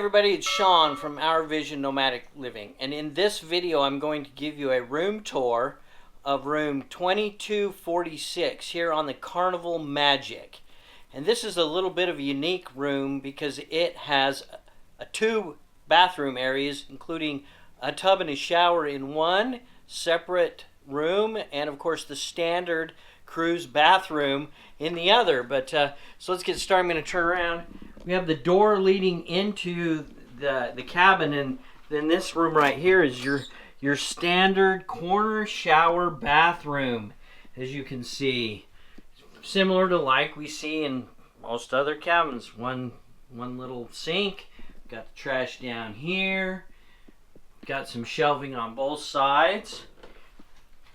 everybody, it's Sean from Our Vision Nomadic Living, and in this video I'm going to give you a room tour of room 2246 here on the Carnival Magic. And this is a little bit of a unique room because it has two bathroom areas, including a tub and a shower in one separate room, and of course the standard cruise bathroom in the other. But so let's get started. I'm going to turn around. We have the door leading into the cabin, and then this room right here is your standard corner shower bathroom, as you can see. Similar to like we see in most other cabins. One little sink. Got the trash down here. Got some shelving on both sides.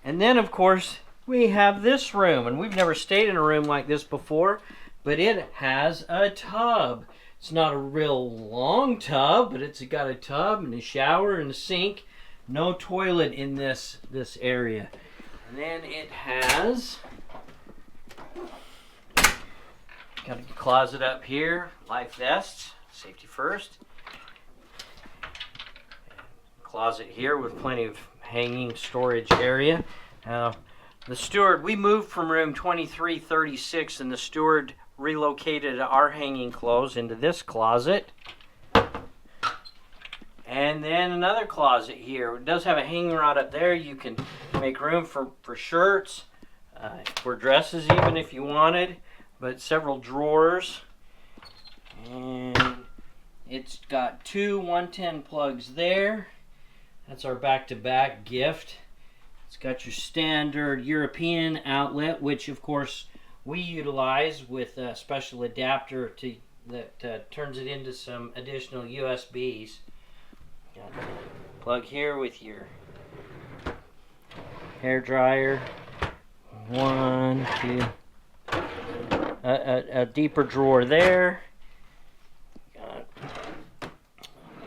And then of course we have this room, and we've never stayed in a room like this before, but it has a tub. It's not a real long tub, but it's got a tub and a shower and a sink. No toilet in this area. And then it has got a closet up here, life vests, safety first. Closet here with plenty of hanging storage area. The steward, we moved from room 2336, and the steward relocated our hanging clothes into this closet. And then another closet here. It does have a hanging rod up there. You can make room for shirts, for dresses even if you wanted, but several drawers. And it's got two 110 plugs there. That's our back-to-back gift. It's got your standard European outlet, which of course we utilize with a special adapter that turns it into some additional USBs. Got a plug here with your hair dryer. One, two. A deeper drawer there. Got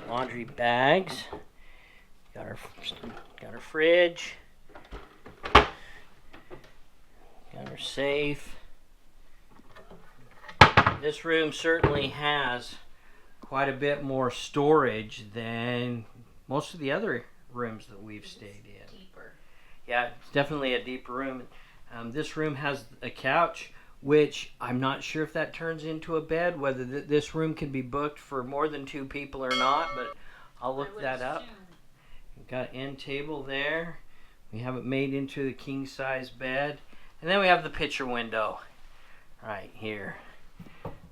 laundry bags. Got our fridge. Got our safe. This room certainly has quite a bit more storage than most of the other rooms that we've stayed in. Deeper. Yeah, it's definitely a deeper room. This room has a couch, which I'm not sure if that turns into a bed, whether this room can be booked for more than two people or not, but I'll look that up. We've got an end table there. We have it made into the king size bed. And then we have the picture window right here.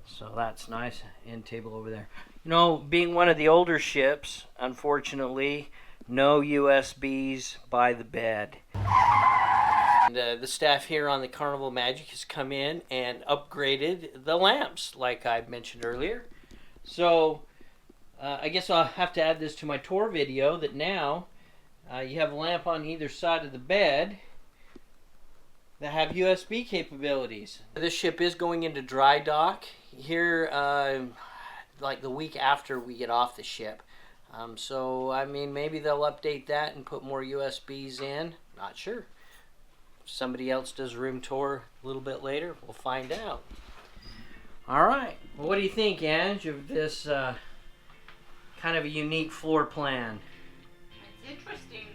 So that's nice. End table over there. You know, being one of the older ships, unfortunately, no USBs by the bed. And, the staff here on the Carnival Magic has come in and upgraded the lamps, like I mentioned earlier. So I guess I'll have to add this to my tour video, that now you have a lamp on either side of the bed that have USB capabilities. This ship is going into dry dock here like the week after we get off the ship. So I mean, maybe they'll update that and put more USBs in. Not sure. If somebody else does a room tour a little bit later, we'll find out. Alright, well, what do you think, Ange, of this kind of a unique floor plan? It's interesting.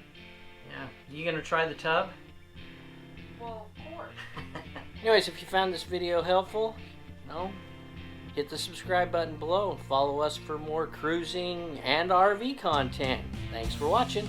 Yeah. You gonna try the tub? Well, of course. Anyways, if you found this video helpful, hit the subscribe button below and follow us for more cruising and RV content. Thanks for watching.